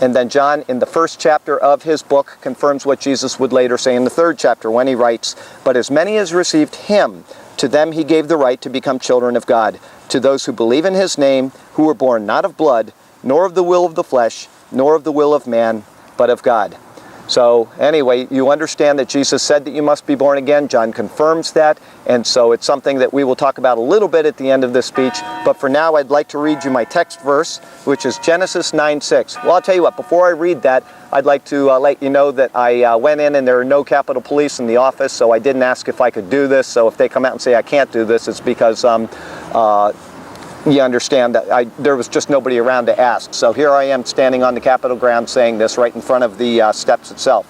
And then John, in the first chapter of his book, confirms what Jesus would later say in the third chapter when he writes, "But as many as received him, to them he gave the right to become children of God, to those who believe in his name, who were born not of blood, nor of the will of the flesh, nor of the will of man, but of God." So anyway, you understand that Jesus said that you must be born again. John confirms that, and so it's something that we will talk about a little bit at the end of this speech. But for now, I'd like to read you my text verse, which is Genesis 9:6. Well, I'll tell you what, before I read that, I'd like to let you know that I went in and there are no Capitol Police in the office, so I didn't ask if I could do this. So if they come out and say I can't do this, it's because you understand that there was just nobody around to ask. So here I am standing on the Capitol grounds saying this right in front of the steps itself.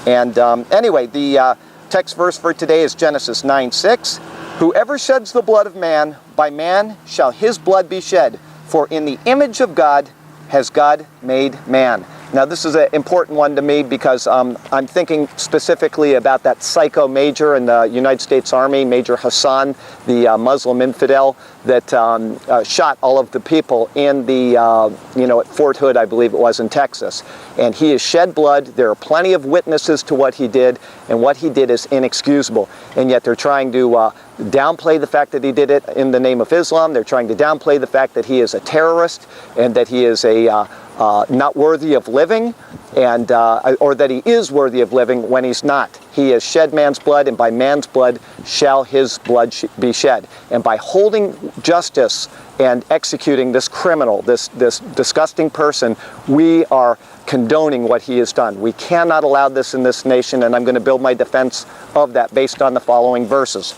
And anyway, the text verse for today is Genesis 9:6. "Whoever sheds the blood of man, by man shall his blood be shed, for in the image of God has God made man." Now this is an important one to me because I'm thinking specifically about that psycho major in the United States Army, Major Hassan, the Muslim infidel that shot all of the people in the, at Fort Hood, I believe it was, in Texas. And he has shed blood. There are plenty of witnesses to what he did, and what he did is inexcusable. And yet they're trying to downplay the fact that he did it in the name of Islam. They're trying to downplay the fact that he is a terrorist and that he is a not worthy of living, and or that he is worthy of living when he's not. He has shed man's blood, and by man's blood shall his blood be shed. And by holding justice and executing this criminal, this disgusting person, we are condoning what he has done. We cannot allow this in this nation, and I'm going to build my defense of that based on the following verses.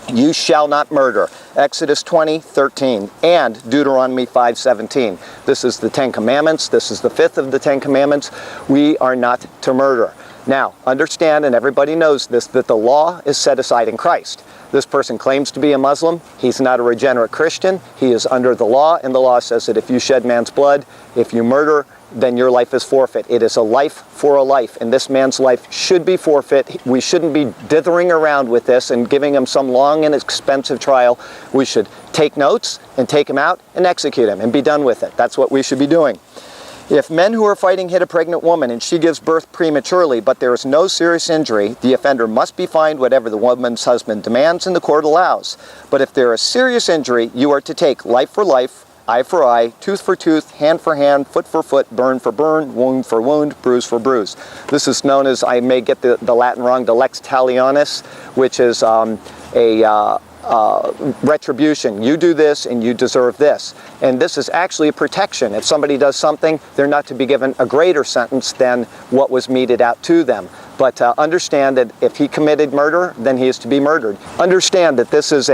"You shall not murder," Exodus 20:13, and Deuteronomy 5:17. This is the Ten Commandments. This is the fifth of the Ten Commandments. We are not to murder. Now, understand, and everybody knows this, that the law is set aside in Christ. This person claims to be a Muslim. He's not a regenerate Christian. He is under the law, and the law says that if you shed man's blood, if you murder, then your life is forfeit. It is a life for a life, and this man's life should be forfeit. We shouldn't be dithering around with this and giving him some long and expensive trial. We should take notes and take him out and execute him and be done with it. That's what we should be doing. "If men who are fighting hit a pregnant woman and she gives birth prematurely, but there is no serious injury, the offender must be fined whatever the woman's husband demands and the court allows. But if there is serious injury, you are to take life for life, eye for eye, tooth for tooth, hand for hand, foot for foot, burn for burn, wound for wound, bruise for bruise." This is known as, I may get the Latin wrong, the lex talionis, which is retribution. You do this and you deserve this. And this is actually a protection. If somebody does something, they're not to be given a greater sentence than what was meted out to them. But understand that if he committed murder, then he is to be murdered. Understand that this is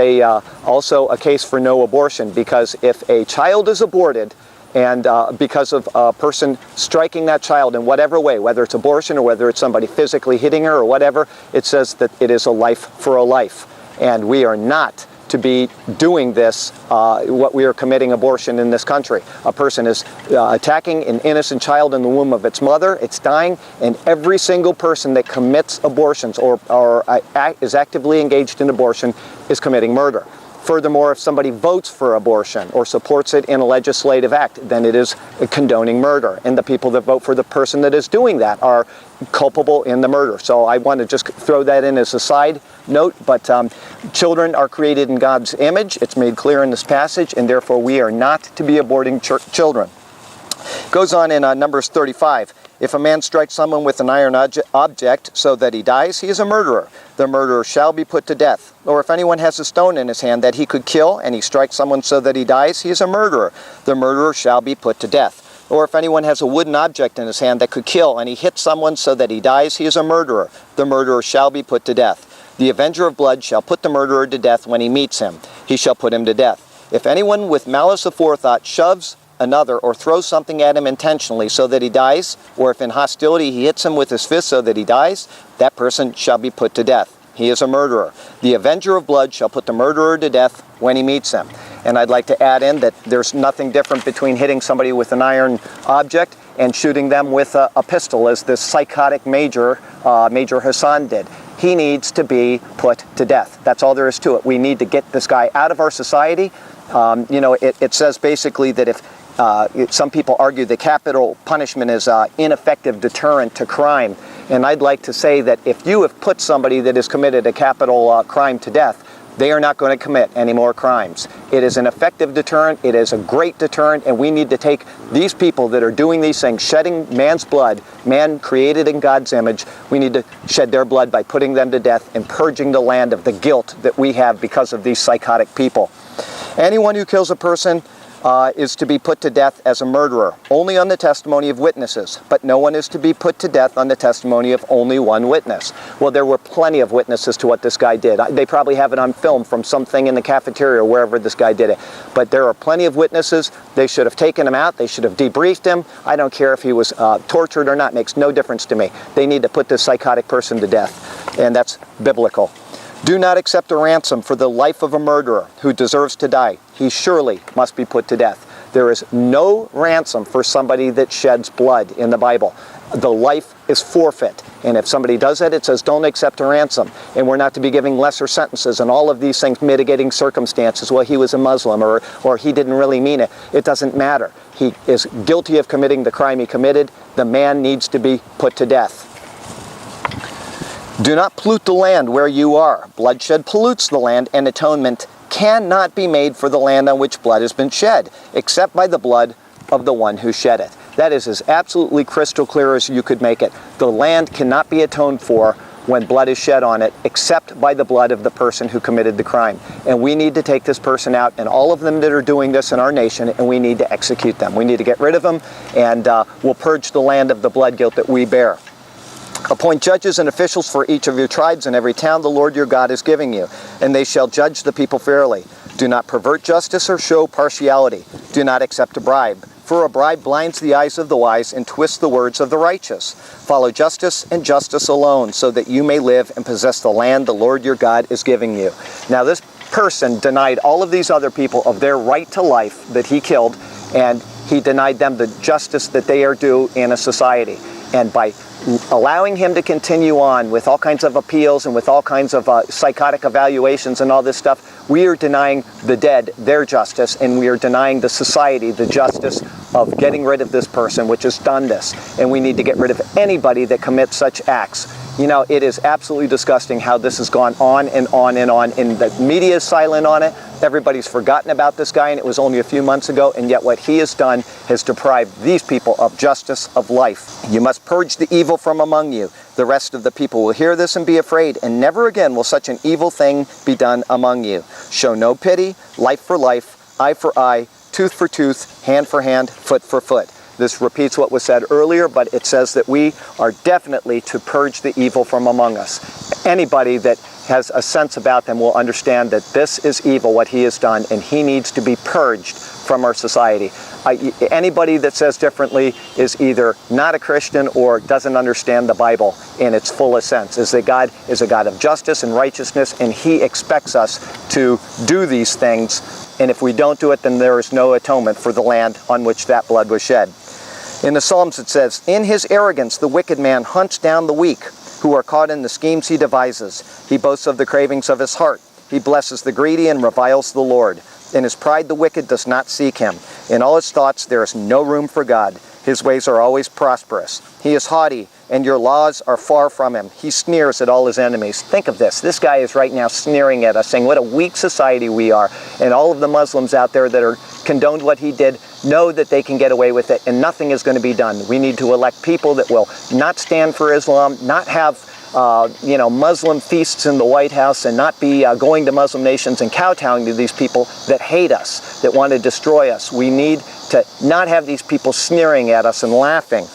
also a case for no abortion, because if a child is aborted, and because of a person striking that child in whatever way, whether it's abortion or whether it's somebody physically hitting her or whatever, it says that it is a life for a life. And we are not to be doing this, what we are committing abortion in this country. A person is attacking an innocent child in the womb of its mother, it's dying, and every single person that commits abortions or is actively engaged in abortion is committing murder. Furthermore, if somebody votes for abortion or supports it in a legislative act, then it is condoning murder. And the people that vote for the person that is doing that are culpable in the murder. So I want to just throw that in as a side note. But children are created in God's image. It's made clear in this passage, and therefore we are not to be aborting children. Goes on in Numbers 35. "If a man strikes someone with an iron object so that he dies, he is a murderer. The murderer shall be put to death. Or if anyone has a stone in his hand that he could kill, and he strikes someone so that he dies, he is a murderer. The murderer shall be put to death. Or if anyone has a wooden object in his hand that could kill, and he hits someone so that he dies, he is a murderer. The murderer shall be put to death. The avenger of blood shall put the murderer to death when he meets him. He shall put him to death. If anyone with malice aforethought shoves another or throws something at him intentionally so that he dies, or if in hostility he hits him with his fist so that he dies, that person shall be put to death. He is a murderer. The avenger of blood shall put the murderer to death when he meets him." And I'd like to add in that there's nothing different between hitting somebody with an iron object and shooting them with a pistol, as this psychotic Major Hassan did. He needs to be put to death. That's all there is to it. We need to get this guy out of our society. It says basically that if some people argue that capital punishment is an ineffective deterrent to crime. And I'd like to say that if you have put somebody that has committed a capital crime to death, they are not going to commit any more crimes. It is an effective deterrent. It is a great deterrent, and we need to take these people that are doing these things, shedding man's blood, man created in God's image, we need to shed their blood by putting them to death and purging the land of the guilt that we have because of these psychotic people. Anyone who kills a person is to be put to death as a murderer, only on the testimony of witnesses. But no one is to be put to death on the testimony of only one witness. Well, there were plenty of witnesses to what this guy did. They probably have it on film from something in the cafeteria or wherever this guy did it. But there are plenty of witnesses. They should have taken him out. They should have debriefed him. I don't care if he was tortured or not. It makes no difference to me. They need to put this psychotic person to death. And that's biblical. Do not accept a ransom for the life of a murderer who deserves to die. He surely must be put to death. There is no ransom for somebody that sheds blood in the Bible. The life is forfeit. And if somebody does that, it says don't accept a ransom. And we're not to be giving lesser sentences and all of these things, mitigating circumstances. Well, he was a Muslim or he didn't really mean it. It doesn't matter. He is guilty of committing the crime he committed. The man needs to be put to death. Do not pollute the land where you are. Bloodshed pollutes the land, and atonement cannot be made for the land on which blood has been shed, except by the blood of the one who shed it. That is as absolutely crystal clear as you could make it. The land cannot be atoned for when blood is shed on it, except by the blood of the person who committed the crime. And we need to take this person out, and all of them that are doing this in our nation, and we need to execute them. We need to get rid of them, and we'll purge the land of the blood guilt that we bear. Appoint judges and officials for each of your tribes in every town the Lord your God is giving you, and they shall judge the people fairly. Do not pervert justice or show partiality. Do not accept a bribe, for a bribe blinds the eyes of the wise and twists the words of the righteous. Follow justice and justice alone, so that you may live and possess the land the Lord your God is giving you. Now this person denied all of these other people of their right to life that he killed, and he denied them the justice that they are due in a society. And by allowing him to continue on with all kinds of appeals and with all kinds of psychotic evaluations and all this stuff, we are denying the dead their justice, and we are denying the society the justice of getting rid of this person which has done this. And we need to get rid of anybody that commits such acts. You know, it is absolutely disgusting how this has gone on and on and on, and the media is silent on it. Everybody's forgotten about this guy, and it was only a few months ago, and yet what he has done has deprived these people of justice, of life. You must purge the evil from among you. The rest of the people will hear this and be afraid, and never again will such an evil thing be done among you. Show no pity, life for life, eye for eye, tooth for tooth, hand for hand, foot for foot. This repeats what was said earlier, but it says that we are definitely to purge the evil from among us. Anybody that has a sense about them will understand that this is evil, what he has done, and he needs to be purged from our society. Anybody that says differently is either not a Christian or doesn't understand the Bible in its fullest sense. Is that God is a God of justice and righteousness, and he expects us to do these things, and if we don't do it, then there is no atonement for the land on which that blood was shed. In the Psalms it says, "In his arrogance the wicked man hunts down the weak, who are caught in the schemes he devises. He boasts of the cravings of his heart. He blesses the greedy and reviles the Lord. In his pride the wicked does not seek him. In all his thoughts there is no room for God. His ways are always prosperous. He is haughty, and your laws are far from him. He sneers at all his enemies." Think of this. This guy is right now sneering at us, saying what a weak society we are. And all of the Muslims out there that are condoned what he did know that they can get away with it, and nothing is going to be done. We need to elect people that will not stand for Islam, not have Muslim feasts in the White House, and not be going to Muslim nations and kowtowing to these people that hate us, that want to destroy us. We need to not have these people sneering at us and laughing.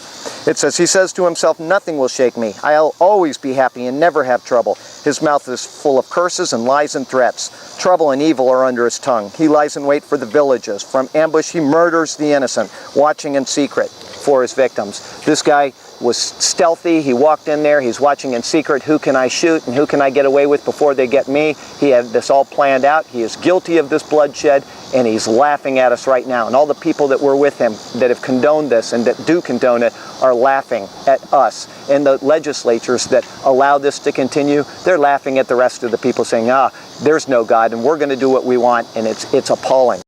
It says, he says to himself, "Nothing will shake me. I'll always be happy and never have trouble." His mouth is full of curses and lies and threats. Trouble and evil are under his tongue. He lies in wait for the villages. From ambush he murders the innocent, watching in secret for his victims. This guy was stealthy. He walked in there. He's watching in secret. Who can I shoot and who can I get away with before they get me? He had this all planned out. He is guilty of this bloodshed, and he's laughing at us right now. And all the people that were with him that have condoned this and that do condone it are laughing at us. And the legislatures that allow this to continue, they're laughing at the rest of the people, saying, there's no God, and we're going to do what we want, and it's appalling.